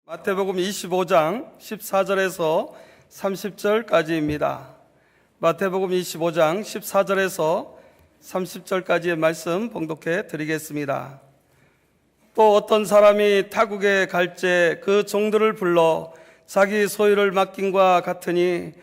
마태복음 25장 14절에서 30절까지입니다. 마태복음 25장 14절에서 30절까지의 말씀 봉독해 드리겠습니다. 또 어떤 사람이 타국에 갈제 그 종들을 불러 자기 소유를 맡김과 같으니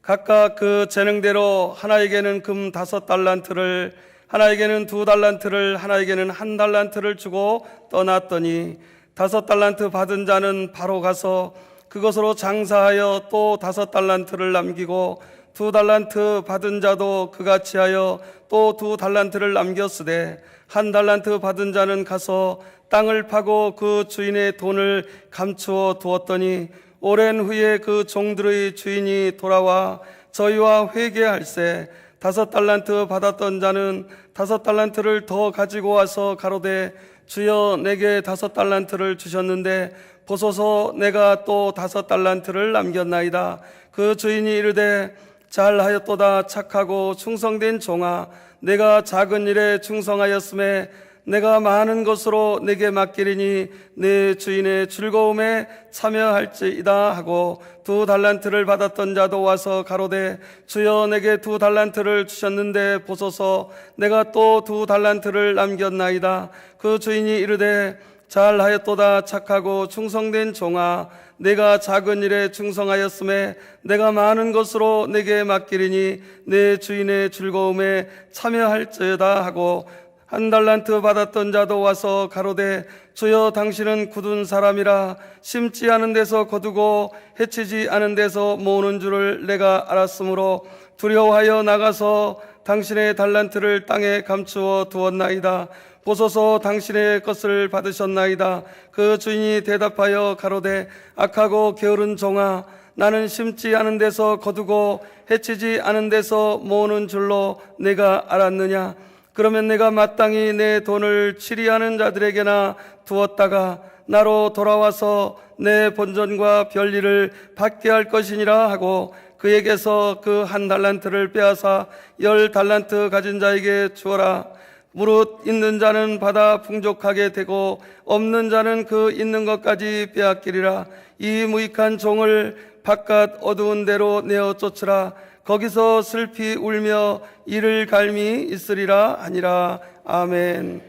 각각 그 재능대로 하나에게는 금 5달란트를, 하나에게는 2달란트를, 하나에게는 1달란트를 주고 떠났더니 5달란트 받은 자는 바로 가서 그것으로 장사하여 또 5달란트를 남기고 2달란트 받은 자도 그같이 하여 또 2달란트를 남겼으되 1달란트 받은 자는 가서 땅을 파고 그 주인의 돈을 감추어 두었더니 오랜 후에 그 종들의 주인이 돌아와 저희와 회개할세 5달란트 받았던 자는 5달란트를 더 가지고 와서 가로되 주여 내게 5달란트를 주셨는데 보소서 내가 또 5달란트를 남겼나이다. 그 주인이 이르되 잘하였도다 착하고 충성된 종아, 내가 작은 일에 충성하였음에 내가 많은 것으로 내게 맡기리니 내 주인의 즐거움에 참여할지이다 하고 2달란트를 받았던 자도 와서 가로되 주여 내게 2달란트를 주셨는데 보소서 내가 또 2달란트를 남겼나이다. 그 주인이 이르되 잘하였도다 착하고 충성된 종아, 내가 작은 일에 충성하였음에 내가 많은 것으로 내게 맡기리니 내 주인의 즐거움에 참여할지어다 하고 1달란트 받았던 자도 와서 가로되 주여 당신은 굳은 사람이라 심지 않은 데서 거두고 해치지 않은 데서 모으는 줄을 내가 알았으므로 두려워하여 나가서 당신의 달란트를 땅에 감추어 두었나이다. 보소서 당신의 것을 받으셨나이다. 그 주인이 대답하여 가로되 악하고 게으른 종아, 나는 심지 않은 데서 거두고 해치지 않은 데서 모으는 줄로 내가 알았느냐. 그러면 내가 마땅히 내 돈을 치리하는 자들에게나 두었다가 나로 돌아와서 내 본전과 별일을 받게 할 것이니라 하고 그에게서 그 1달란트를 빼앗아 10달란트 가진 자에게 주어라. 무릇 있는 자는 받아 풍족하게 되고 없는 자는 그 있는 것까지 빼앗기리라. 이 무익한 종을 바깥 어두운 데로 내어 쫓으라. 거기서 슬피 울며 이를 갈미 있으리라 하니라. 아멘.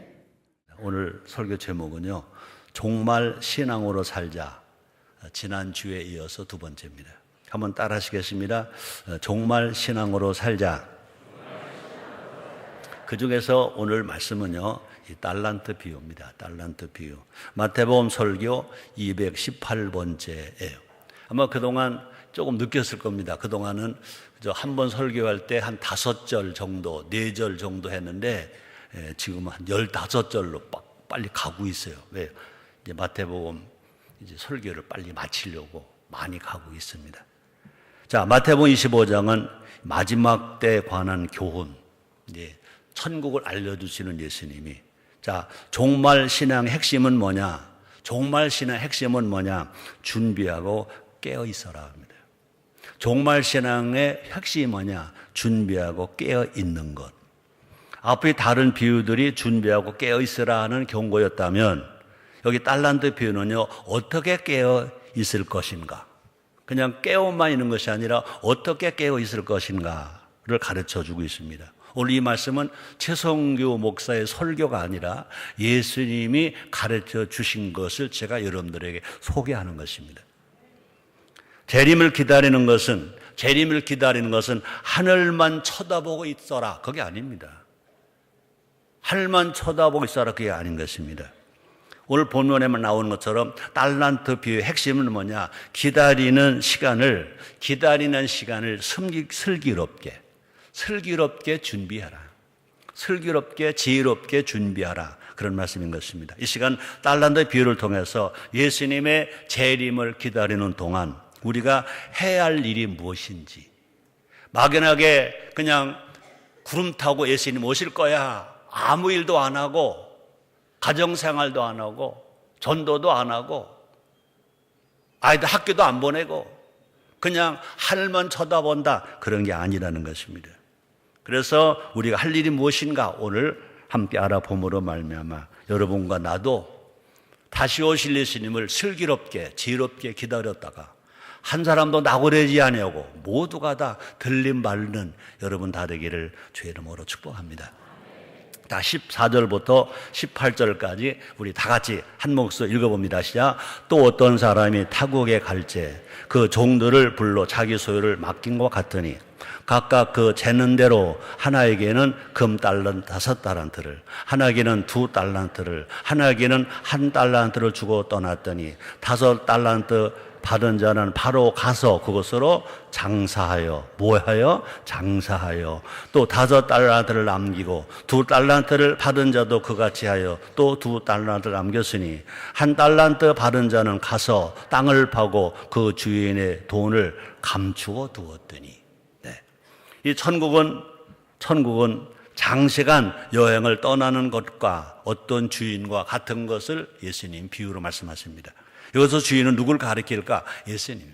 오늘 설교 제목은요, 종말 신앙으로 살자. 지난주에 이어서 두 번째입니다. 한번 따라 하시겠습니다. 종말 신앙으로 살자. 그 중에서 오늘 말씀은요, 이 달란트 비유입니다. 달란트 비유. 마태복음 설교 218번째예요. 아마 그동안 조금 느꼈을 겁니다. 그동안은 한 번 설교할 때 한 5절 정도, 4절 정도 했는데 지금은 한 15절로 빨리 가고 있어요. 왜? 이제 마태복음 이제 설교를 빨리 마치려고 많이 가고 있습니다. 자, 마태복음 25장은 마지막 때에 관한 교훈, 이제 천국을 알려주시는 예수님이, 자, 종말 신앙의 핵심은 뭐냐? 종말 신앙의 핵심은 뭐냐? 준비하고 깨어 있어라 합니다. 종말 신앙의 핵심이 뭐냐? 준비하고 깨어 있는 것. 앞의 다른 비유들이 준비하고 깨어 있으라 하는 경고였다면 여기 달란트 비유는요, 어떻게 깨어 있을 것인가? 그냥 깨어만 있는 것이 아니라 어떻게 깨어 있을 것인가를 가르쳐 주고 있습니다. 오늘 이 말씀은 최성규 목사의 설교가 아니라 예수님이 가르쳐 주신 것을 제가 여러분들에게 소개하는 것입니다. 재림을 기다리는 것은 하늘만 쳐다보고 있어라, 그게 아닙니다. 하늘만 쳐다보고 있어라, 그게 아닌 것입니다. 오늘 본문에만 나오는 것처럼 달란트 비유의 핵심은 뭐냐? 기다리는 시간을 슬기롭게 준비하라. 슬기롭게 지혜롭게 준비하라. 그런 말씀인 것입니다. 이 시간 달란트 비유를 통해서 예수님의 재림을 기다리는 동안 우리가 해야 할 일이 무엇인지, 막연하게 그냥 구름 타고 예수님 오실 거야, 아무 일도 안 하고 가정생활도 안 하고 전도도 안 하고 아이들 학교도 안 보내고 그냥 하늘만 쳐다본다, 그런 게 아니라는 것입니다. 그래서 우리가 할 일이 무엇인가 오늘 함께 알아봄으로 말미암아 여러분과 나도 다시 오실 예수님을 슬기롭게 지혜롭게 기다렸다가 한 사람도 낙오되지 아니하고 모두가 다 들림 밟는 여러분 다 되기를 주의 이름으로 축복합니다. 자, 14절부터 18절까지 우리 다 같이 한 목소리 읽어봅니다. 시작. 또 어떤 사람이 타국에 갈제 그 종들을 불러 자기 소유를 맡긴 것 같으니 각각 그 재는 대로 하나에게는 금 달란트 5달란트를, 하나에게는 2달란트를, 하나에게는 1달란트를 주고 떠났더니 5달란트 받은 자는 바로 가서 그것으로 장사하여, 뭐하여? 장사하여 또 5달란트를 남기고 2달란트를 받은 자도 그같이 하여 또 2달란트를 남겼으니 1달란트 받은 자는 가서 땅을 파고 그 주인의 돈을 감추어 두었더니. 네. 이 천국은 장시간 여행을 떠나는 것과 어떤 주인과 같은 것을 예수님 비유로 말씀하십니다. 여기서 주인은 누굴 가리킬까? 예수님.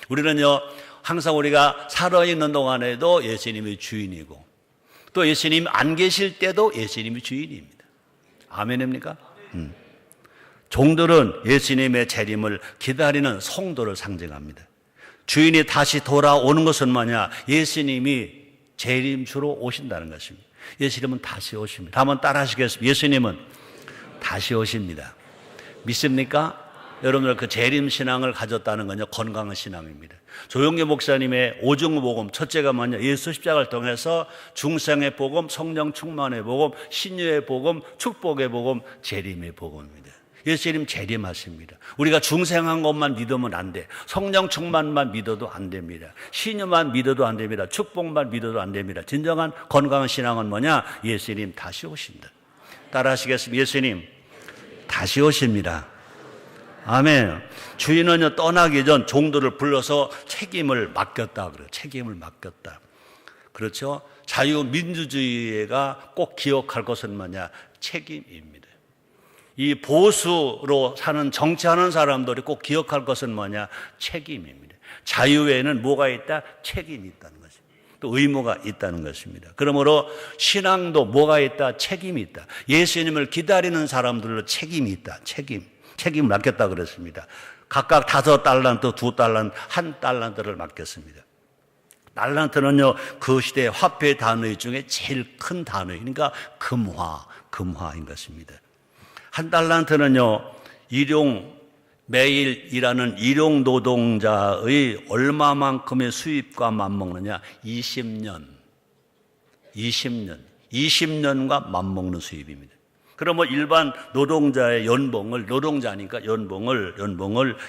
우리는요, 항상 우리가 살아있는 동안에도 예수님이 주인이고, 또 예수님 안 계실 때도 예수님이 주인입니다. 아멘입니까? 종들은 예수님의 재림을 기다리는 성도를 상징합니다. 주인이 다시 돌아오는 것은 뭐냐? 예수님이 재림주로 오신다는 것입니다. 예수님은 다시 오십니다. 한번 따라 하시겠습니다. 예수님은 다시 오십니다. 믿습니까? 여러분들 그 재림신앙을 가졌다는 건요, 건강한 신앙입니다. 조용기 목사님의 오중복음 첫째가 뭐냐? 예수 십자가를 통해서 중생의 복음, 성령 충만의 복음, 신유의 복음, 축복의 복음, 재림의 복음입니다. 예수님 재림하십니다. 우리가 중생한 것만 믿으면 안 돼. 성령 충만만 믿어도 안 됩니다. 신유만 믿어도 안 됩니다. 축복만 믿어도 안 됩니다. 진정한 건강한 신앙은 뭐냐? 예수님 다시 오신다. 따라 하시겠습니다. 예수님 다시 오십니다. 아멘. 주인은 떠나기 전 종들을 불러서 책임을 맡겼다 그래요. 책임을 맡겼다. 그렇죠? 자유민주주의가 꼭 기억할 것은 뭐냐? 책임입니다. 이 보수로 사는 정치하는 사람들이 꼭 기억할 것은 뭐냐? 책임입니다. 자유에는 뭐가 있다? 책임이 있다는 것입니다. 또 의무가 있다는 것입니다. 그러므로 신앙도 뭐가 있다? 책임이 있다. 예수님을 기다리는 사람들로 책임이 있다. 책임을 맡겼다 그랬습니다. 각각 5달란트, 2달란트, 1달란트를 맡겼습니다. 달란트는요, 그 시대의 화폐 단위 중에 제일 큰 단위, 그러니까 금화인 것입니다. 1달란트는요, 매일 일하는 일용 노동자의 얼마만큼의 수입과 맞먹느냐? 20년과 맞먹는 수입입니다. 그러면 일반 노동자의 노동자니까 연봉을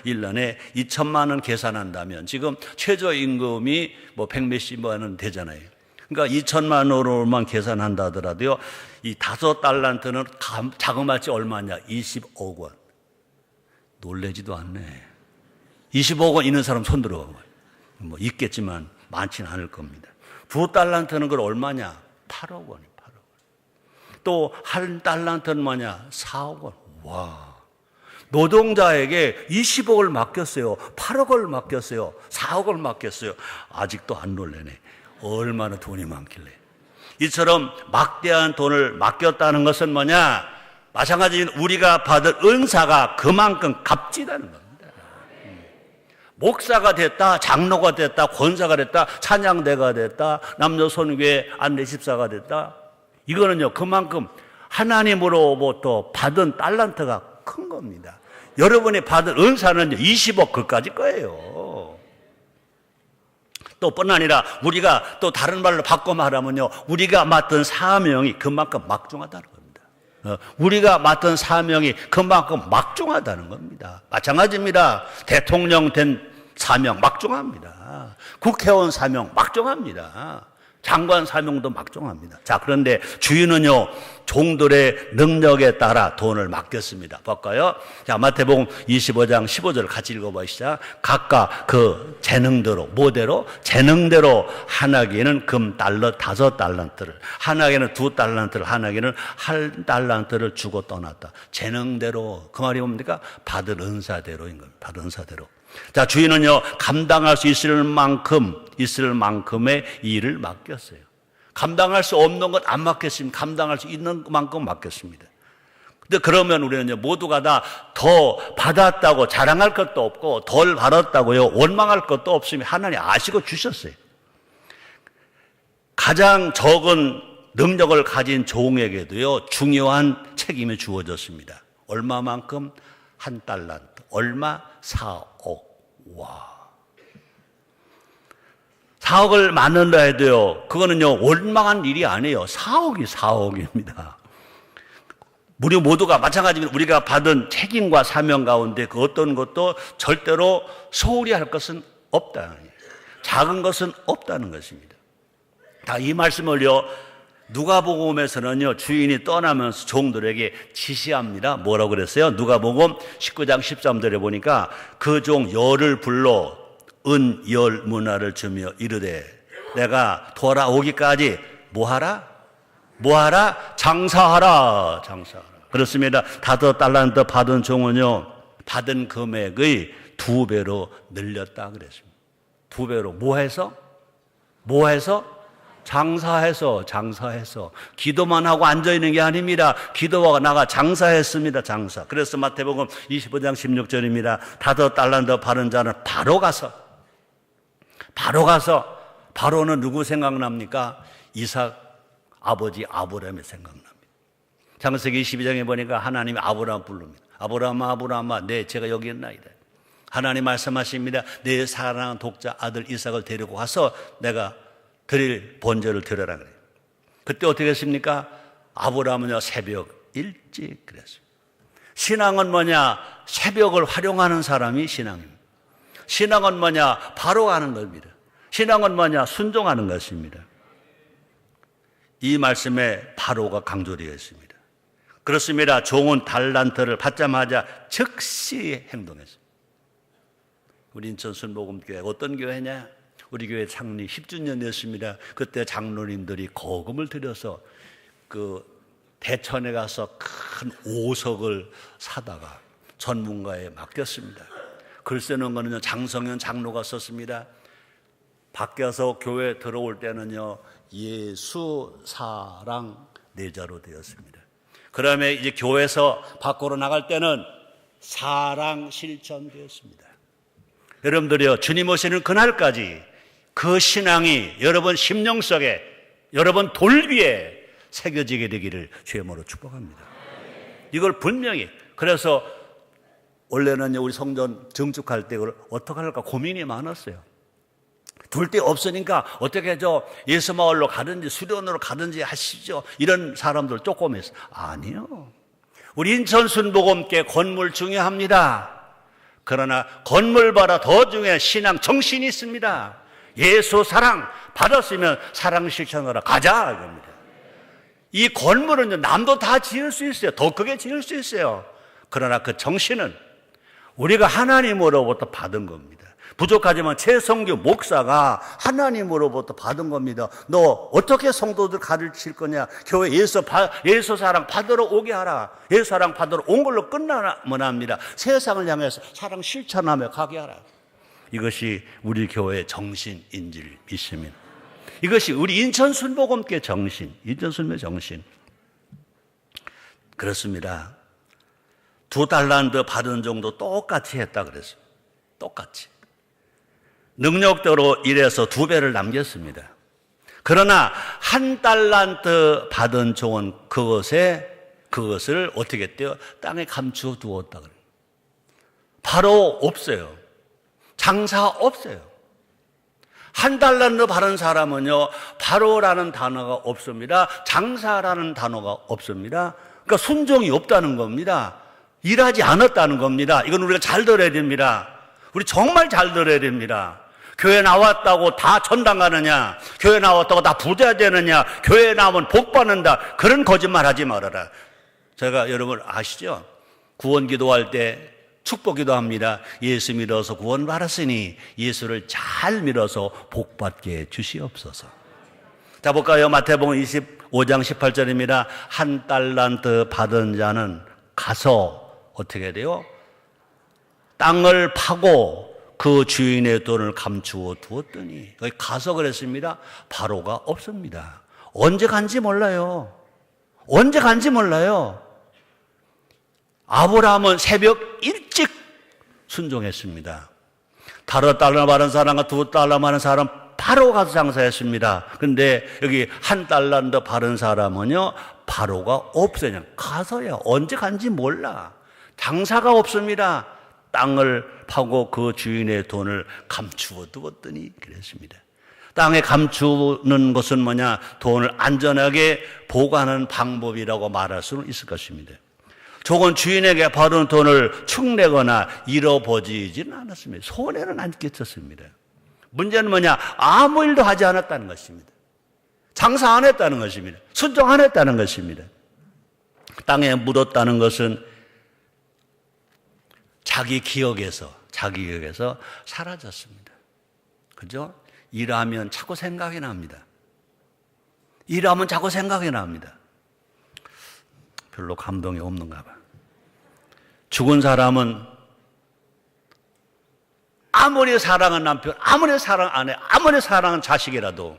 1년에 2천만 원 계산한다면 지금 최저임금이 뭐 100몇십만 원 되잖아요. 그러니까 2천만 원으로만 계산한다 하더라도요, 이 5달란트는 자그마치 얼마냐? 20억 원. 놀래지도 않네. 20억 원 있는 사람 손 들어봐요. 뭐 있겠지만 많지는 않을 겁니다. 2달란트는 그걸 얼마냐? 8억 원이에요. 8억 원. 또 1달란트는 뭐냐? 4억 원. 와. 노동자에게 20억을 맡겼어요. 8억을 맡겼어요. 4억을 맡겼어요. 아직도 안 놀래네. 얼마나 돈이 많길래. 이처럼 막대한 돈을 맡겼다는 것은 뭐냐? 마찬가지로 우리가 받을 은사가 그만큼 값지다는 겁니다. 목사가 됐다, 장로가 됐다, 권사가 됐다, 찬양대가 됐다, 남녀선교회 안내집사가 됐다. 이거는요, 그만큼 하나님으로부터 받은 달란트가 큰 겁니다. 여러분이 받은 은사는 20억 그까지 거예요. 또 뿐 아니라 우리가 또 다른 말로 바꿔 말하면요, 우리가 맡은 사명이 그만큼 막중하다는 겁니다. 우리가 맡은 사명이 그만큼 막중하다는 겁니다. 마찬가지입니다. 대통령 된 사명 막중합니다. 국회의원 사명 막중합니다. 장관 사명도 막중합니다. 자, 그런데 주인은요, 종들의 능력에 따라 돈을 맡겼습니다. 볼까요? 자, 마태복음 25장 15절 같이 읽어보시죠. 각각 그 재능대로, 뭐대로? 재능대로 하나에게는 금 5달란트를, 하나에게는 2달란트를, 하나에게는 1달란트를 주고 떠났다. 재능대로, 그 말이 뭡니까? 받은 은사대로인 겁니다. 받은 은사대로. 자, 주인은요, 감당할 수 있을 만큼의 일을 맡겼어요. 감당할 수 없는 것 안 맡겼습니다. 감당할 수 있는 만큼 맡겼습니다. 근데 그러면 우리는 모두가 다 더 받았다고 자랑할 것도 없고 덜 받았다고요 원망할 것도 없으면 하나님 아시고 주셨어요. 가장 적은 능력을 가진 종에게도요 중요한 책임이 주어졌습니다. 얼마만큼? 1달란트. 얼마? 4억. 와. 4억을 만든다 해도요 그거는요 원망한 일이 아니에요. 4억입니다. 우리 모두가 마찬가지로 우리가 받은 책임과 사명 가운데 그 어떤 것도 절대로 소홀히 할 것은 없다. 작은 것은 없다는 것입니다. 다 이 말씀을요 누가복음에서는요 주인이 떠나면서 종들에게 지시합니다. 뭐라고 그랬어요? 누가복음 19장 13절에 보니까 그 종 열을 불러 은 열 문화를 주며 이르되 내가 돌아오기까지 뭐하라? 장사하라. 그렇습니다. 5달란트 받은 종은요 받은 금액의 2배로 늘렸다 그랬습니다. 2배로 뭐 해서? 장사해서. 기도만 하고 앉아있는 게 아닙니다. 기도가 나가 장사했습니다. 장사. 그래서 마태복음 25장 16절입니다. 5달란트 받은 자는 바로 가서 바로는 누구 생각납니까? 이삭 아버지 아브라함이 생각납니다. 창세기 22장에 보니까 하나님이 아브라함 부릅니다. 아브라함아 네 제가 여기 있나이다. 하나님 말씀하십니다. 내 사랑하는 독자 아들 이삭을 데리고 가서 내가 드릴 번제를 드려라 그래요. 그때 어떻게 했습니까? 아브라함은요 새벽 일찍 그랬어요. 신앙은 뭐냐? 새벽을 활용하는 사람이 신앙입니다. 신앙은 뭐냐? 바로 가는 겁니다. 신앙은 뭐냐? 순종하는 것입니다. 이 말씀에 바로가 강조되어 있습니다. 그렇습니다. 종은 달란트를 받자마자 즉시 행동했습니다. 우리 인천 순복음교회 어떤 교회냐? 우리 교회 창립 10주년 됐습니다. 그때 장로님들이 거금을 들여서 그 대천에 가서 큰 오석을 사다가 전문가에 맡겼습니다. 글 쓰는 거는요 장성현 장로가 썼습니다. 밖에서 교회 들어올 때는요 예수 사랑 내자로 되었습니다. 그다음에 이제 교회에서 밖으로 나갈 때는 사랑 실천되었습니다. 여러분들이요 주님 오시는 그날까지 그 신앙이 여러분 심령 속에 여러분 돌비에 새겨지게 되기를 주의 이름으로 축복합니다. 이걸 분명히 그래서 원래는 우리 성전 증축할 때 이걸 어떻게 할까 고민이 많았어요. 둘 데 없으니까 어떻게 예수마을로 가든지 수련으로 가든지 하시죠. 이런 사람들 조금 있어요. 아니요. 우리 인천 순복음교회 건물 중요합니다. 그러나 건물보다 더 중요한 신앙 정신이 있습니다. 예수 사랑 받았으면 사랑 실천하러 가자 이겁니다. 이 건물은 남도 다 지을 수 있어요. 더 크게 지을 수 있어요. 그러나 그 정신은 우리가 하나님으로부터 받은 겁니다. 부족하지만 최성규 목사가 하나님으로부터 받은 겁니다. 너 어떻게 성도들 가르칠 거냐? 교회 예수 사랑 받으러 오게 하라. 예수 사랑 받으러 온 걸로 끝나면 합니다. 세상을 향해서 사랑 실천하며 가게 하라. 이것이 우리 교회의 정신인 줄 믿습니다. 이것이 우리 인천 순복음교회 정신, 인천 순복음교회 정신. 그렇습니다. 2달란트 받은 정도 똑같이 했다 그랬어요. 똑같이. 능력대로 일해서 2배를 남겼습니다. 그러나 1달란트 받은 종은 그것을 어떻게 했대요? 땅에 감추어 두었다 그래요. 바로 없어요. 장사 없어요. 1달란트 받은 사람은요, 바로라는 단어가 없습니다. 장사라는 단어가 없습니다. 그러니까 순종이 없다는 겁니다. 일하지 않았다는 겁니다. 이건 우리가 잘 들어야 됩니다. 우리 정말 잘 들어야 됩니다. 교회 나왔다고 다 천당 가느냐? 교회 나왔다고 다 부자 되느냐? 교회 나오면 복 받는다. 그런 거짓말 하지 말아라. 제가 여러분 아시죠? 구원 기도할 때 축복 기도합니다. 예수 믿어서 구원 받았으니 예수를 잘 믿어서 복 받게 주시옵소서. 자 볼까요? 마태복음 25장 18절입니다. 1달란트 받은 자는 가서 어떻게 돼요? 땅을 파고 그 주인의 돈을 감추어 두었더니 거기 가서 그랬습니다. 바로가 없습니다. 언제 간지 몰라요. 언제 간지 몰라요. 아브라함은 새벽 일찍 순종했습니다. 5달러 받은 사람과 2달러 받은 사람 바로 가서 장사했습니다. 그런데 여기 1달러 받은 사람은요, 바로가 없어요. 그냥 가서야 언제 간지 몰라. 장사가 없습니다. 땅을 파고 그 주인의 돈을 감추어 두었더니 그랬습니다. 땅에 감추는 것은 뭐냐? 돈을 안전하게 보관하는 방법이라고 말할 수는 있을 것입니다. 조건 주인에게 받은 돈을 축내거나 잃어버리지는 않았습니다. 손해는 안 끼쳤습니다. 문제는 뭐냐? 아무 일도 하지 않았다는 것입니다. 장사 안 했다는 것입니다. 순종 안 했다는 것입니다. 땅에 묻었다는 것은 자기 기억에서 사라졌습니다. 그죠? 일하면 자꾸 생각이 납니다. 일하면 자꾸 생각이 납니다. 별로 감동이 없는가 봐. 죽은 사람은 아무리 사랑한 남편, 아무리 사랑 아내, 아무리 사랑한 자식이라도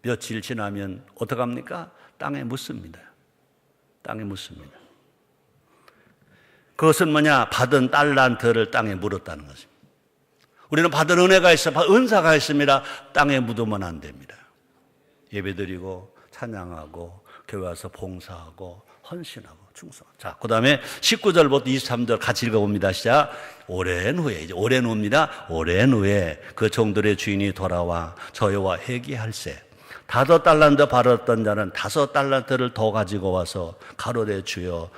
며칠 지나면 어떡합니까? 땅에 묻습니다. 땅에 묻습니다. 그것은 뭐냐? 받은 달란트를 땅에 물었다는 것입니다. 우리는 받은 은혜가 있어, 은사가 있습니다. 땅에 묻으면 안 됩니다. 예배드리고 찬양하고 교회 와서 봉사하고 헌신하고 충성. 자, 그 다음에 19절부터 23절 같이 읽어봅니다. 시작. 오랜 후에, 이제 오랜 후입니다. 오랜 후에 그 종들의 주인이 돌아와 저희와 회개할세. 5달란트 받았던 자는 5달란트를 더 가지고 와서 가로되 주여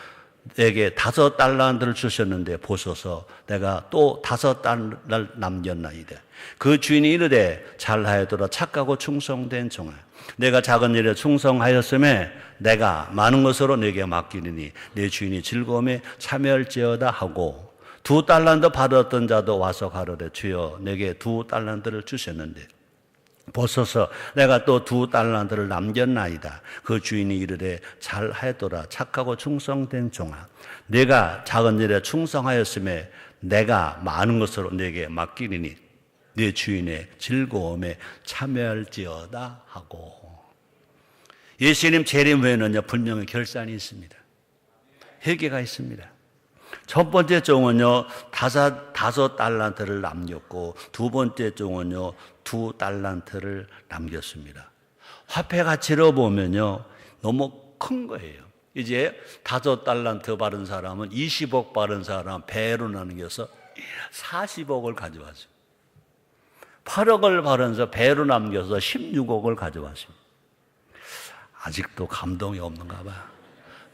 내게 5달란트를 주셨는데 보소서 내가 또 5달러를 남겼나이다. 그 주인이 이르되 잘하였도다 착하고 충성된 종아 내가 작은 일에 충성하였음에 내가 많은 것으로 내게 맡기리니 내 주인이 즐거움에 참여할지어다 하고 2달란트 받았던 자도 와서 가로되 주여 내게 2달란트를 주셨는데 보소서 내가 또 2달란트를 남겼나이다. 그 주인이 이르되 잘하였도다 착하고 충성된 종아 내가 작은 일에 충성하였음에 내가 많은 것으로 내게 맡기리니 내 주인의 즐거움에 참여할지어다 하고. 예수님 재림 후에는요 분명히 결산이 있습니다. 회개가 있습니다. 첫 번째 종은요 5달란트를 남겼고 두 번째 종은요 2달란트를 남겼습니다. 화폐 가치로 보면요 너무 큰 거예요. 이제 5달란트 받은 사람은 20억 받은 사람 배로 나누어서 40억을 가져왔습니다. 8억을 받아서 배로 남겨서 16억을 가져왔습니다. 아직도 감동이 없는가 봐.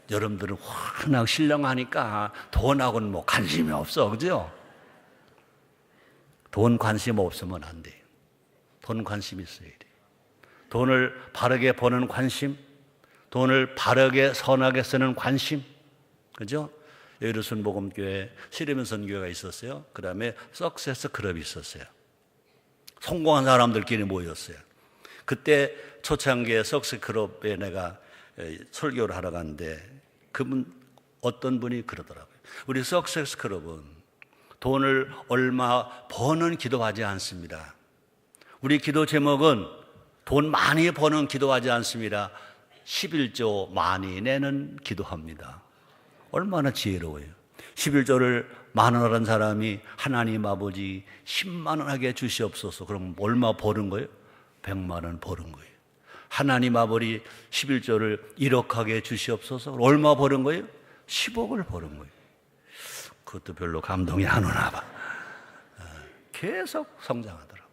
여러분들은 워낙 신령하니까 돈하고는 뭐 관심이 없어, 그죠? 돈 관심 없으면 안 돼요. 돈 관심 있어야 돼요. 돈을 바르게 버는 관심, 돈을 바르게 선하게 쓰는 관심, 그죠? 여의도 순복음교회 시리면 선교회가 있었어요. 그 다음에 석세스 클럽이 있었어요. 성공한 사람들끼리 모였어요. 그때 초창기에 석세스 클럽에 내가 설교를 하러 갔는데 그분 어떤 분이 그러더라고요. 우리 석세스 클럽은 돈을 얼마 버는 기도하지 않습니다. 우리 기도 제목은 돈 많이 버는 기도하지 않습니다. 11조 많이 내는 기도합니다. 얼마나 지혜로워요. 11조를 10,000원 한 사람이 하나님 아버지 10만 원 하게 주시옵소서. 그럼 얼마 버는 거예요? 100만 원 버는 거예요. 하나님 아버지 11조를 1억 하게 주시옵소서. 얼마 버는 거예요? 10억을 버는 거예요. 그것도 별로 감동이 안 오나 봐. 계속 성장하더라고요.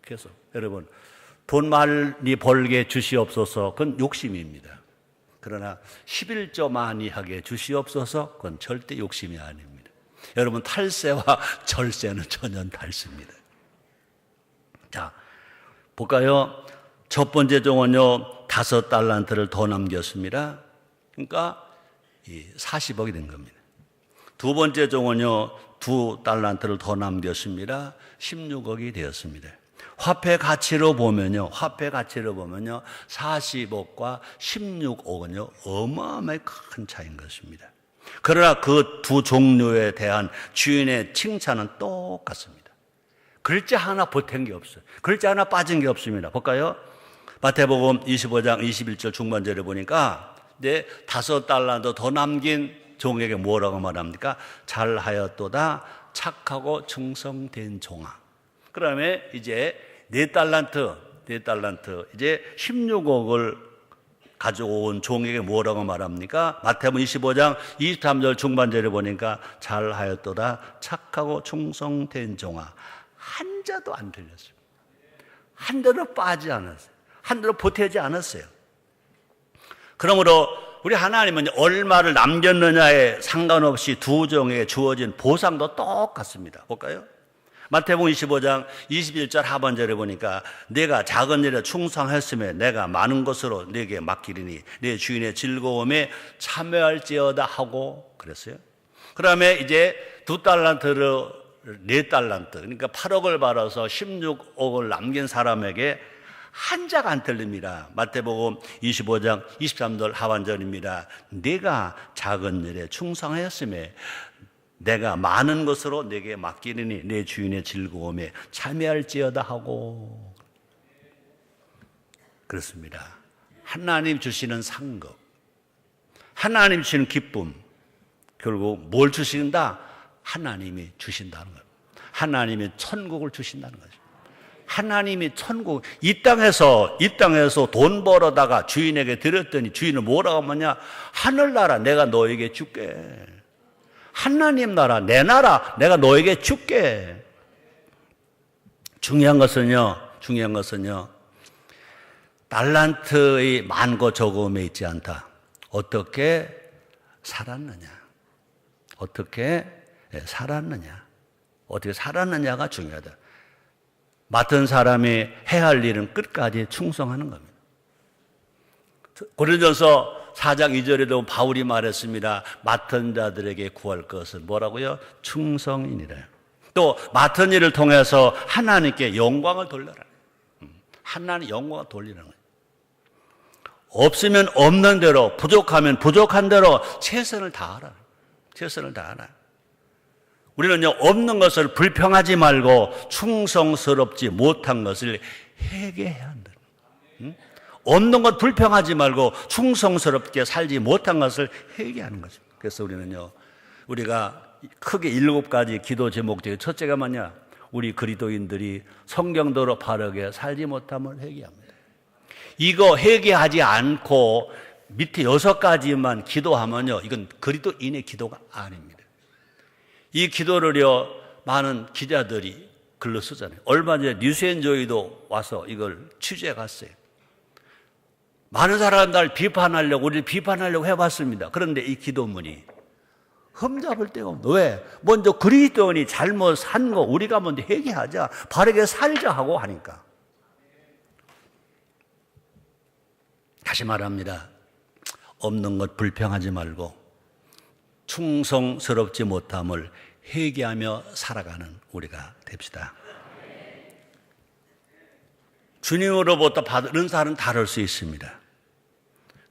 계속. 여러분, 돈 많이 벌게 주시옵소서. 그건 욕심입니다. 그러나 11조 많이 하게 주시옵소서. 그건 절대 욕심이 아닙니다. 여러분, 탈세와 절세는 전혀 다릅니다. 자, 볼까요? 첫 번째 종은요 5달란트를 더 남겼습니다. 그러니까 40억이 된 겁니다. 두 번째 종은요 2달란트를 더 남겼습니다. 16억이 되었습니다. 화폐 가치로 보면요 40억과 16억은요 어마어마하게 큰 차이인 것입니다. 그러나 그 두 종류에 대한 주인의 칭찬은 똑같습니다. 글자 하나 보탠 게 없어요. 글자 하나 빠진 게 없습니다. 볼까요? 마태복음 25장 21절 중반절에 보니까 5달란트 더 남긴 종에게 뭐라고 말합니까? 잘하였도다 착하고 충성된 종아. 그다음에 이제 4달란트 이제 16억을 가져온 종에게 뭐라고 말합니까? 마태복음 25장 23절 중반절에 보니까 잘하였도다 착하고 충성된 종아. 한 자도 안 들렸어요. 한 대도 빠지지 않았어요. 한 대도 보태지 않았어요. 그러므로 우리 하나님은 얼마를 남겼느냐에 상관없이 두 종에게 주어진 보상도 똑같습니다. 볼까요? 마태복음 25장 21절 하반절에 보니까 내가 작은 일에 충성했으며 내가 많은 것으로 내게 맡기리니 내 주인의 즐거움에 참여할지어다 하고 그랬어요. 그 다음에 이제 2달란트를 4달란트 그러니까 8억을 받아서 16억을 남긴 사람에게 한 자가 안 틀립니다. 마태복음 25장 23절 하반절입니다. 내가 작은 일에 충성하였음에 내가 많은 것으로 내게 맡기리니 내 주인의 즐거움에 참여할지어다 하고 그렇습니다. 하나님 주시는 상급, 하나님 주시는 기쁨, 결국 뭘 주신다? 하나님이 주신다는 거예요. 하나님이 천국을 주신다는 거죠. 하나님이 천국, 이 땅에서 돈 벌어다가 주인에게 드렸더니 주인은 뭐라고 하냐? 하늘나라 내가 너에게 줄게. 하나님 나라, 내 나라 내가 너에게 줄게. 중요한 것은요, 달란트의 많고 적음에 있지 않다. 어떻게 살았느냐. 어떻게 살았느냐가 중요하다. 맡은 사람이 해야 할 일은 끝까지 충성하는 겁니다. 고린도전서 4장 2절에도 바울이 말했습니다. 맡은 자들에게 구할 것은 뭐라고요? 충성이니라. 또 맡은 일을 통해서 하나님께 영광을 돌려라. 하나님 영광을 돌리는 거예요. 없으면 없는 대로, 부족하면 부족한 대로 최선을 다하라. 우리는요, 없는 것을 불평하지 말고 충성스럽지 못한 것을 회개해야 한다. 없는 것 불평하지 말고 충성스럽게 살지 못한 것을 회개하는 것입니다. 그래서 우리가 크게 7가지 기도 제목 중에 첫째가 뭐냐? 우리 그리스도인들이 성경대로 바르게 살지 못함을 회개합니다. 이거 회개하지 않고 밑에 6가지만 기도하면요, 이건 그리스도인의 기도가 아닙니다. 이 기도를요, 많은 기자들이 글로 쓰잖아요. 얼마 전에 뉴스앤조이도 와서 이걸 취재해 갔어요. 많은 사람들 비판하려고, 우리를 비판하려고 해봤습니다. 그런데 이 기도문이 흠잡을 데가 없는. 왜? 먼저 그리스도인이 잘못 산 거 우리가 먼저 회개하자, 바르게 살자 하고 하니까. 다시 말합니다. 없는 것 불평하지 말고 충성스럽지 못함을 회개하며 살아가는 우리가 됩시다. 주님으로부터 받은 은사는 다를 수 있습니다.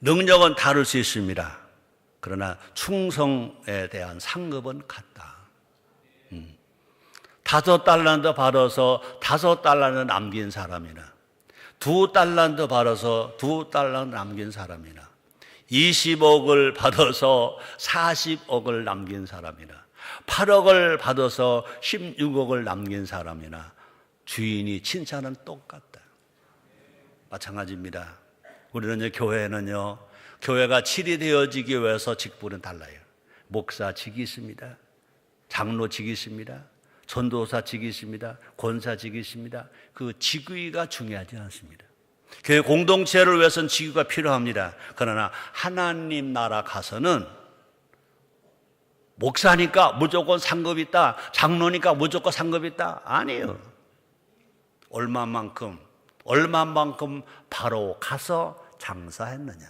능력은 다를 수 있습니다. 그러나 충성에 대한 상급은 같다. 5달란트 받아서 5달란트 남긴 사람이나 2달란트 받아서 2달란트 남긴 사람이나 20억을 받아서 40억을 남긴 사람이나 8억을 받아서 16억을 남긴 사람이나 주인이 칭찬은 똑같다. 마찬가지입니다. 우리는 교회는요, 교회가 칠이 되어지기 위해서 직분은 달라요. 목사직이 있습니다. 장로직이 있습니다. 전도사직이 있습니다. 권사직이 있습니다. 그 직위가 중요하지 않습니다. 교회 공동체를 위해서는 직위가 필요합니다. 그러나 하나님 나라 가서는 목사니까 무조건 상급이 있다, 장로니까 무조건 상급이 있다, 아니에요. 얼마만큼 바로 가서 장사했느냐,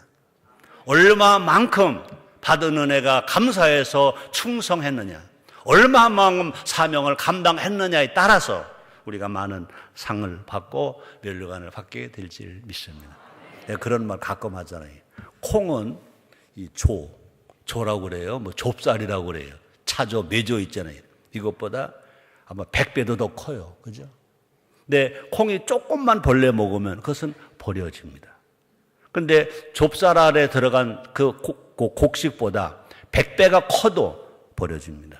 얼마만큼 받은 은혜가 감사해서 충성했느냐, 얼마만큼 사명을 감당했느냐에 따라서 우리가 많은 상을 받고 면류관을 받게 될지 믿습니다. 그런 말 가끔 하잖아요. 콩은 이 조라고 그래요. 뭐 좁쌀이라고 그래요. 차조, 메조 있잖아요. 이것보다 아마 100배도 더 커요. 그죠? 근데 콩이 조금만 벌레 먹으면 그것은 버려집니다. 근데 좁쌀 안에 들어간 그 곡식보다 100배가 커도 버려줍니다.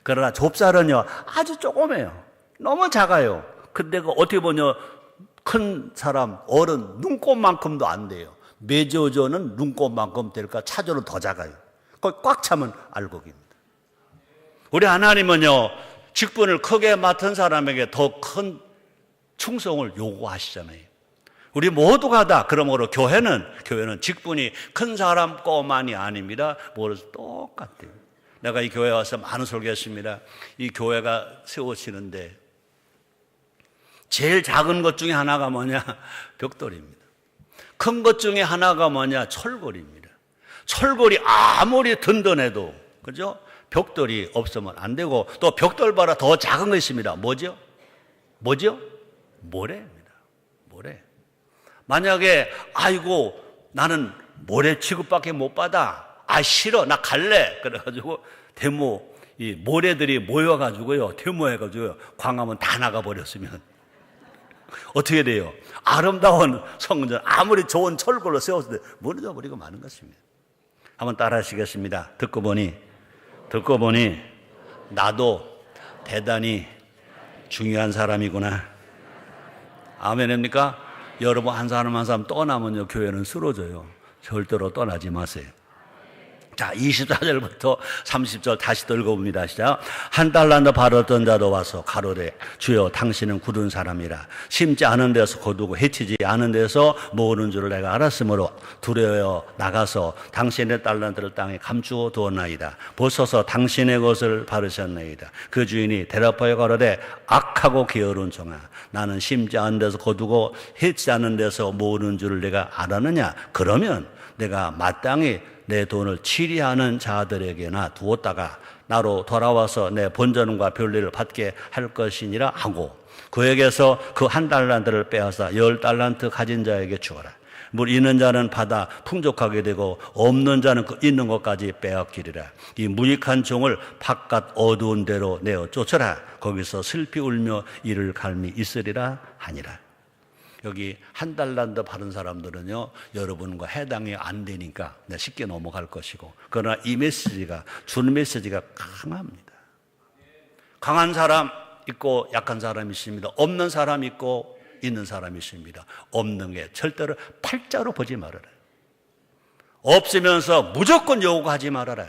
그러나 좁쌀은요, 아주 조그매요. 너무 작아요. 근데 그 어떻게 보냐, 큰 사람, 어른, 눈곱만큼도 안 돼요. 메조조는 눈곱만큼 될까, 차조는 더 작아요. 거기 꽉 차면 알곡입니다. 우리 하나님은요, 직분을 크게 맡은 사람에게 더 큰 충성을 요구하시잖아요. 우리 모두가 다 그러므로 교회는 직분이 큰 사람 것만이 아닙니다. 뭐래서 똑같아요. 내가 이 교회에 와서 많은 설교했습니다. 이 교회가 세워지는데 제일 작은 것 중에 하나가 뭐냐? 벽돌입니다. 큰 것 중에 하나가 뭐냐? 철골입니다. 철골이 아무리 든든해도, 그죠? 벽돌이 없으면 안 되고, 또 벽돌보다 더 작은 거 있습니다. 뭐죠? 모래입니다. 모래. 만약에 아이고 나는 모래 취급밖에 못 받아. 아 싫어. 나 갈래. 그래가지고 데모 이 모래들이 모여가지고요. 데모해가지고요. 광화문 다 나가버렸으면 어떻게 돼요? 아름다운 성전 아무리 좋은 철골로 세웠을 때 무너져 버리고 마는 것입니다. 한번 따라 하시겠습니다. 듣고 보니 나도 대단히 중요한 사람이구나. 아멘입니까? 여러분 한 사람 한 사람 떠나면요 교회는 쓰러져요. 절대로 떠나지 마세요. 자, 24절부터 30절 다시 읽어봅니다. 시작. 한 달란트 받았던 자도 와서 가로되 주여 당신은 굳은 사람이라 심지 않은 데서 거두고 해치지 않은 데서 모으는 줄을 내가 알았으므로 두려워 나가서 당신의 달란트를 땅에 감추어 두었나이다. 벗어서 당신의 것을 바르셨나이다. 그 주인이 대답하여 가로되 악하고 게으른 종아 나는 심지 않은 데서 거두고 해치지 않은 데서 모으는 줄을 내가 알았느냐. 그러면 내가 마땅히 내 돈을 치리하는 자들에게나 두었다가 나로 돌아와서 내 본전과 별리를 받게 할 것이니라 하고 그에게서 그 한 달란트를 빼앗아 10달란트 가진 자에게 주어라. 물 있는 자는 받아 풍족하게 되고 없는 자는 그 있는 것까지 빼앗기리라. 이 무익한 종을 바깥 어두운 데로 내어 쫓아라. 거기서 슬피 울며 이를 갈미 있으리라 하니라. 여기 한 달란트 받은 사람들은요 여러분과 해당이 안 되니까 쉽게 넘어갈 것이고, 그러나 이 메시지가 주는 메시지가 강합니다. 강한 사람 있고 약한 사람이 있습니다. 없는 사람 있고 있는 사람이 있습니다. 없는 게 절대로 팔자로 보지 말아라. 없으면서 무조건 요구하지 말아라.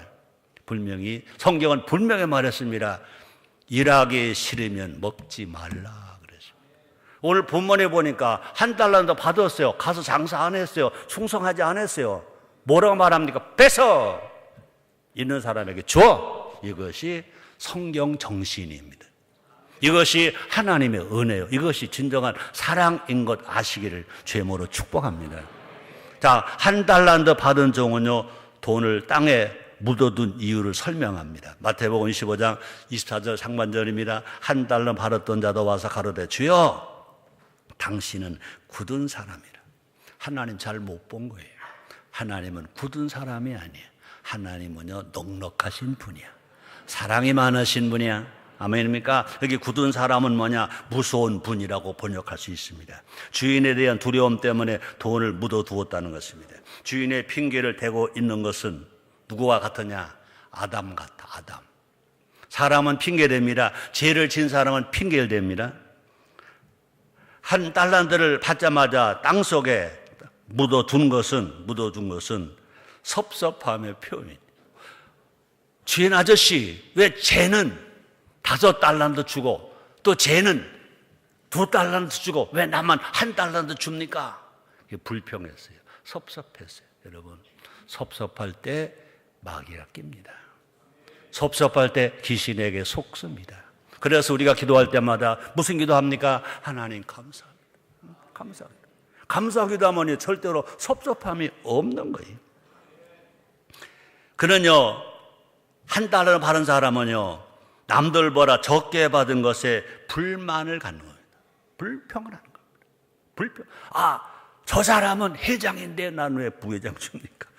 분명히 성경은 분명히 말했습니다. 일하기 싫으면 먹지 말라. 오늘 본문에 보니까 한 달란트 받았어요. 가서 장사 안 했어요. 충성하지 않았어요. 뭐라고 말합니까? 뺏어 있는 사람에게 줘. 이것이 성경 정신입니다. 이것이 하나님의 은혜요. 이것이 진정한 사랑인 것 아시기를 죄모로 축복합니다. 자, 한 달란트 받은 종은요 돈을 땅에 묻어둔 이유를 설명합니다. 마태복음 25장 24절 상반절입니다. 한 달란트 받았던 자도 와서 가로되 주여 당신은 굳은 사람이라. 하나님 잘 못 본 거예요. 하나님은 굳은 사람이 아니에요. 하나님은요 넉넉하신 분이야. 사랑이 많으신 분이야. 아멘입니까? 여기 굳은 사람은 뭐냐? 무서운 분이라고 번역할 수 있습니다. 주인에 대한 두려움 때문에 돈을 묻어두었다는 것입니다. 주인의 핑계를 대고 있는 것은 누구와 같으냐? 아담 같아. 아담. 사람은 핑계됩니다. 죄를 진 사람은 핑계를 댑니다. 한 달란트를 받자마자 땅속에 묻어둔 것은 섭섭함의 표현입니다. 주인 아저씨, 왜 쟤는 5달란트 주고 또 쟤는 2달란트 주고 왜 나만 1달란트 줍니까? 불평했어요. 섭섭했어요. 여러분, 섭섭할 때 마귀가 낍니다. 섭섭할 때 귀신에게 속습니다. 그래서 우리가 기도할 때마다 무슨 기도합니까? 하나님 감사합니다. 감사합니다. 감사하기도 하면 절대로 섭섭함이 없는 거예요. 그는요, 한 달을 받은 사람은요, 남들보다 적게 받은 것에 불만을 갖는 겁니다. 불평을 하는 겁니다. 불평. 저 사람은 회장인데 난 왜 부회장 줍니까?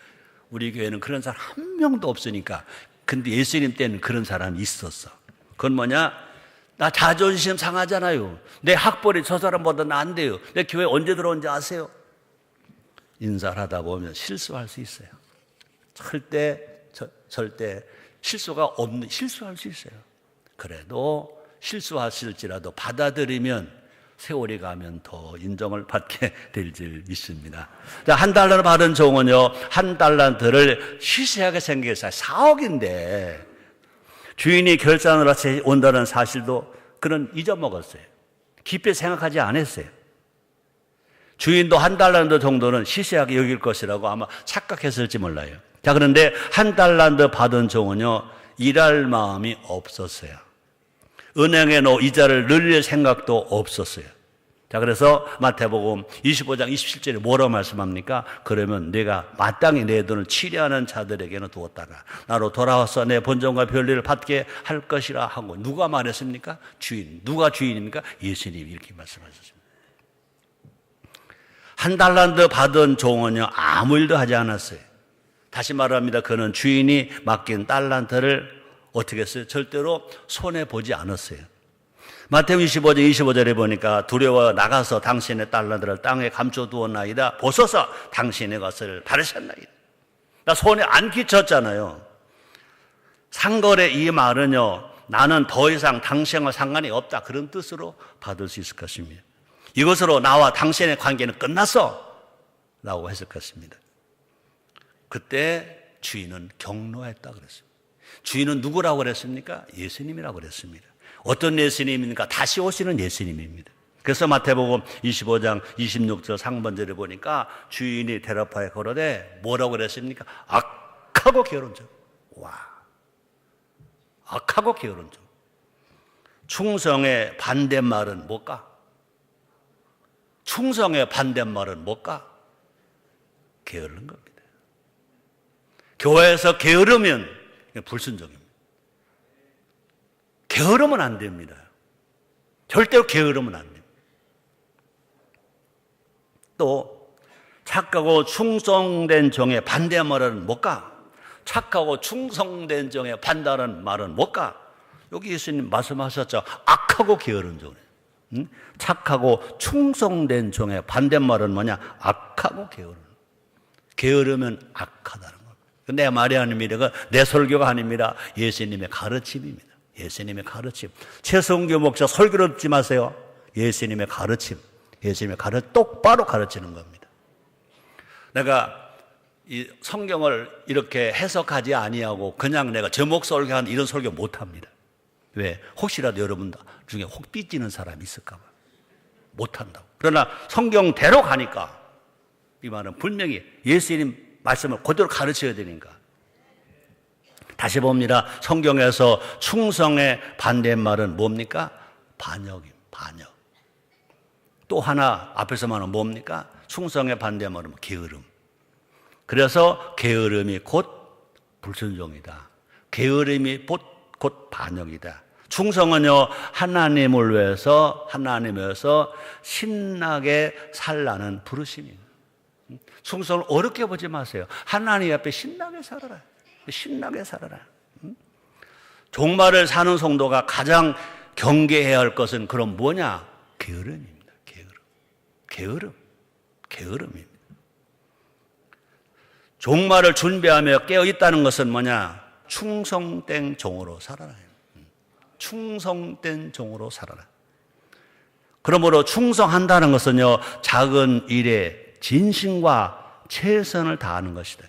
우리 교회는 그런 사람 한 명도 없으니까. 근데 예수님 때는 그런 사람이 있었어. 그건 뭐냐? 나 자존심 상하잖아요. 내 학벌이 저 사람보다 안 돼요. 내 교회 언제 들어온지 아세요? 인사를 하다 보면 실수할 수 있어요. 절대 절대 실수할 수 있어요. 그래도 실수하실지라도 받아들이면 세월이 가면 더 인정을 받게 될 줄 믿습니다. 자, 한 달러를 받은 종은요, 한 달란트를 시세하게 생겼어요. 4억인데 주인이 결산을 하러 온다는 사실도 그는 잊어먹었어요. 깊이 생각하지 않았어요. 주인도 한 달란트 정도는 시세하게 여길 것이라고 아마 착각했을지 몰라요. 자, 그런데 한 달란트 받은 종은요, 일할 마음이 없었어요. 은행에 이자를 늘릴 생각도 없었어요. 자, 그래서 마태복음 25장 27절에 뭐라고 말씀합니까? 그러면 내가 마땅히 내 돈을 치려하는 자들에게는 두었다가 나로 돌아와서 내 본전과 별리를 받게 할 것이라 하고, 누가 말했습니까? 주인. 누가 주인입니까? 예수님이 이렇게 말씀하셨습니다. 한 달란트 받은 종은요, 아무 일도 하지 않았어요. 다시 말합니다. 그는 주인이 맡긴 달란트를 어떻게 했어요? 절대로 손해보지 않았어요. 마태복음 25장 25절에 보니까 두려워 나가서 당신의 달란트를 땅에 감춰두었나이다. 보소서 당신의 것을 바르셨나이다. 나 손에 안 끼쳤잖아요. 상거래 이 말은요, 나는 더 이상 당신과 상관이 없다, 그런 뜻으로 받을 수 있을 것입니다. 이것으로 나와 당신의 관계는 끝났어 라고 했을 것입니다. 그때 주인은 경로했다 그랬습니다. 주인은 누구라고 그랬습니까? 예수님이라고 그랬습니다. 어떤 예수님입니까? 다시 오시는 예수님입니다. 그래서 마태복음 25장 26절 상반절에 보니까 주인이 대답하여 걸어대 뭐라고 그랬습니까? 악하고 게으른 종. 와, 악하고 게으른 종. 충성의 반대말은 뭘까? 충성의 반대말은 뭘까? 게으른 겁니다. 교회에서 게으르면 불순종입니다. 게으르면 안 됩니다. 절대로 게으르면 안 됩니다. 또 착하고 충성된 종의 반대말은 뭘까? 착하고 충성된 종의 반대하는 말은 뭘까? 여기 예수님 말씀하셨죠. 악하고 게으른 종. 착하고 충성된 종의 반대말은 뭐냐? 악하고 게으른. 게으르면 악하다는 겁니다. 내 말이 아닙니다. 내 설교가 아닙니다. 예수님의 가르침입니다. 예수님의 가르침. 최성교 목사 설교를 듣지 마세요. 예수님의 가르침. 예수님의 똑바로 가르치는 겁니다. 내가 이 성경을 이렇게 해석하지 아니하고 그냥 내가 제목 설교한 이런 설교 못합니다. 왜? 혹시라도 여러분 중에 혹 삐지는 사람이 있을까 봐 못한다고. 그러나 성경대로 가니까 이 말은 분명히 예수님 말씀을 그대로 가르쳐야 되니까. 다시 봅니다. 성경에서 충성의 반대말은 뭡니까? 반역입니다. 반역. 또 하나 앞에서 말하는 뭡니까? 충성의 반대말은 게으름. 그래서 게으름이 곧 불순종이다. 게으름이 곧 반역이다. 충성은요, 하나님을 위해서 신나게 살라는 부르심입니다. 충성을 어렵게 보지 마세요. 하나님 앞에 신나게 살아라. 신나게 살아라. 종말을 사는 성도가 가장 경계해야 할 것은 그럼 뭐냐? 게으름입니다. 게으름입니다. 종말을 준비하며 깨어 있다는 것은 뭐냐? 충성된 종으로 살아라. 충성된 종으로 살아라. 그러므로 충성한다는 것은요, 작은 일에 진심과 최선을 다하는 것이다.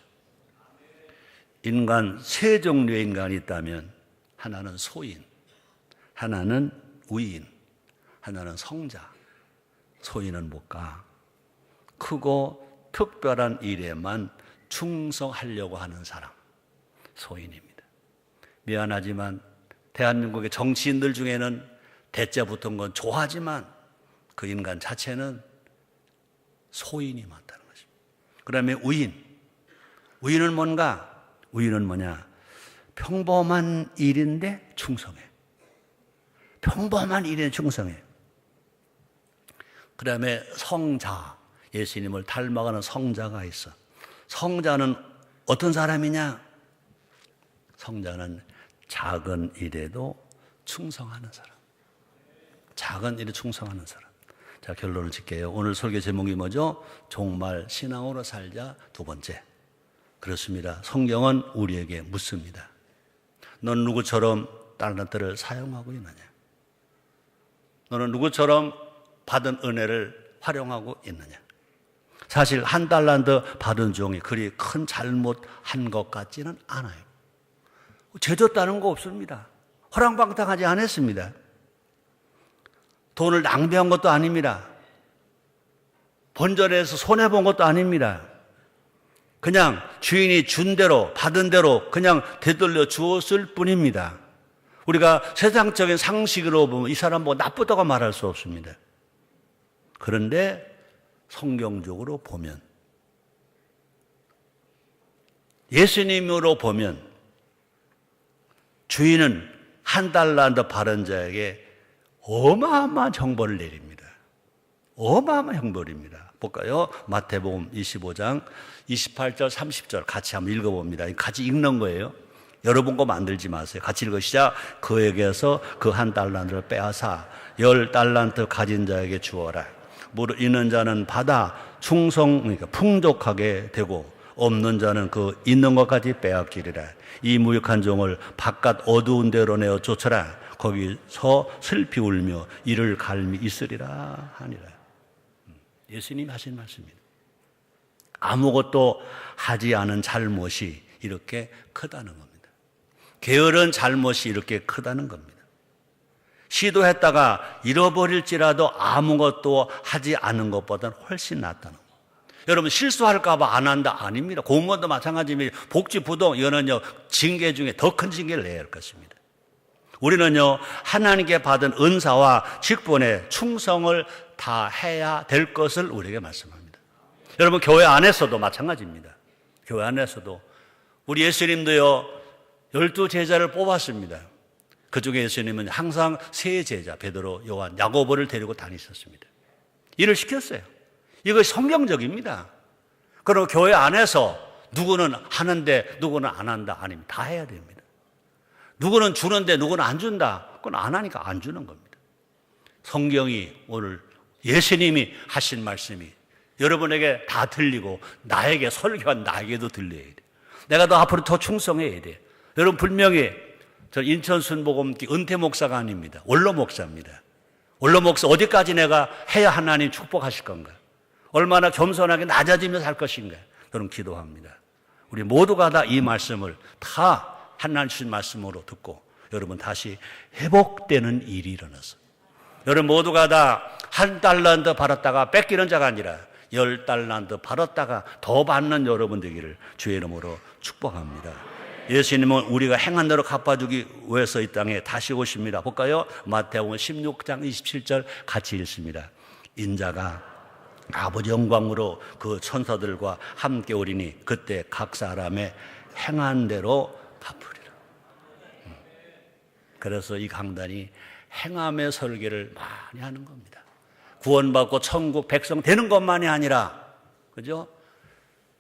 인간 세 종류의 인간이 있다면 하나는 소인, 하나는 우인, 하나는 성자. 소인은 뭘까? 크고 특별한 일에만 충성하려고 하는 사람, 소인입니다. 미안하지만 대한민국의 정치인들 중에는 대자 붙은 건 좋아하지만 그 인간 자체는 소인이 많다는 것입니다. 그다음에 우인. 우인은 뭔가? 우인은 뭐냐? 평범한 일인데 충성해. 평범한 일에 충성해. 그 다음에 성자. 예수님을 닮아가는 성자가 있어. 성자는 어떤 사람이냐? 성자는 작은 일에도 충성하는 사람. 작은 일에 충성하는 사람. 자, 결론을 짓게요. 오늘 설교 제목이 뭐죠? 종말 신앙으로 살자 두 번째. 그렇습니다. 성경은 우리에게 묻습니다. 넌 누구처럼 달란트를 사용하고 있느냐? 너는 누구처럼 받은 은혜를 활용하고 있느냐? 사실 한 달란트 받은 종이 그리 큰 잘못한 것 같지는 않아요. 죄졌다는 거 없습니다. 허랑방탕하지 않았습니다. 돈을 낭비한 것도 아닙니다. 번전해서 손해본 것도 아닙니다. 그냥 주인이 준 대로 받은 대로 그냥 되돌려 주었을 뿐입니다. 우리가 세상적인 상식으로 보면 이 사람 뭐 나쁘다고 말할 수 없습니다. 그런데 성경적으로 보면, 예수님으로 보면 주인은 한 달란트 받은 자에게 어마어마한 형벌을 내립니다. 어마어마한 형벌입니다. 볼까요? 마태복음 25장 28절 30절 같이 한번 읽어봅니다. 같이 읽는 거예요. 여러분 거 만들지 마세요. 같이 읽으시자. 그에게서 그 한 달란트를 빼앗아 10달란트 가진 자에게 주어라. 무릇 있는 자는 받아 그러니까 풍족하게 되고 없는 자는 그 있는 것까지 빼앗기리라. 이 무익한 종을 바깥 어두운 데로 내어 쫓아라. 거기서 슬피 울며 이를 갈미 있으리라 하니라. 예수님이 하신 말씀입니다. 아무것도 하지 않은 잘못이 이렇게 크다는 겁니다. 게으른 잘못이 이렇게 크다는 겁니다. 시도했다가 잃어버릴지라도 아무것도 하지 않은 것보다는 훨씬 낫다는 거. 여러분 실수할까 봐 안 한다 아닙니다. 공무원도 마찬가지입니다. 복지부도 이거는요 징계 중에 더 큰 징계를 내야 할 것입니다. 우리는요 하나님께 받은 은사와 직분에 충성을 다해야 될 것을 우리에게 말씀합니다. 여러분 교회 안에서도 마찬가지입니다. 교회 안에서도 우리 예수님도요 12제자를 뽑았습니다. 그중에 예수님은 항상 세 제자 베드로, 요한, 야고보를 데리고 다니셨습니다. 일을 시켰어요. 이것이 성경적입니다. 그리고 교회 안에서 누구는 하는데 누구는 안 한다 아닙니다. 다 해야 됩니다. 누구는 주는데 누구는 안 준다. 그건 안 하니까 안 주는 겁니다. 성경이 오늘 예수님이 하신 말씀이 여러분에게 다 들리고 나에게 설교한 나에게도 들려야 돼. 내가 더 앞으로 더 충성해야 돼. 여러분 분명히 저 인천 순복음교회 은퇴 목사가 아닙니다. 원로 목사입니다. 원로 목사 어디까지 내가 해야 하나님 축복하실 건가? 얼마나 겸손하게 낮아지면서 할 것인가? 저는 기도합니다. 우리 모두가 다 이 말씀을 다 하나님 주신 말씀으로 듣고 여러분 다시 회복되는 일이 일어나서 여러분 모두가 다 한 달란트 받았다가 뺏기는 자가 아니라 10달란트 받았다가 더 받는 여러분 되기를 주의 이름으로 축복합니다. 예수님은 우리가 행한 대로 갚아주기 위해서 이 땅에 다시 오십니다. 볼까요? 마태복음 16장 27절 같이 읽습니다. 인자가 아버지 영광으로 그 천사들과 함께 오리니 그때 각 사람의 행한 대로 갚으리라. 그래서 이 강단이 행함의 설계를 많이 하는 겁니다. 구원받고 천국 백성 되는 것만이 아니라, 그죠?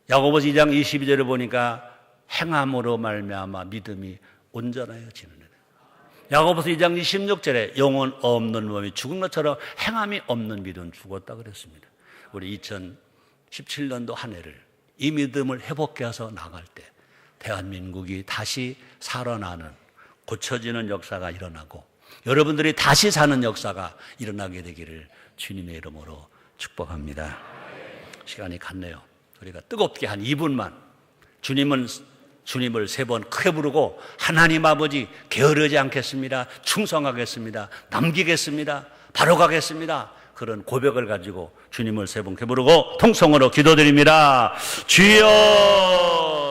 야고보서 2장 22절을 보니까 행함으로 말미암아 믿음이 온전하여지는 일. 야고보서 2장 26절에 영혼 없는 몸이 죽은 것처럼 행함이 없는 믿음은 죽었다 그랬습니다. 우리 2017년도 한 해를 이 믿음을 회복해 서 나갈 때 대한민국이 다시 살아나는 고쳐지는 역사가 일어나고 여러분들이 다시 사는 역사가 일어나게 되기를 주님의 이름으로 축복합니다. 시간이 갔네요. 우리가 뜨겁게 한 2분만 주님을 3번 크게 부르고 하나님 아버지 게으르지 않겠습니다. 충성하겠습니다. 남기겠습니다. 바로 가겠습니다. 그런 고백을 가지고 주님을 3번 크게 부르고 통성으로 기도드립니다. 주여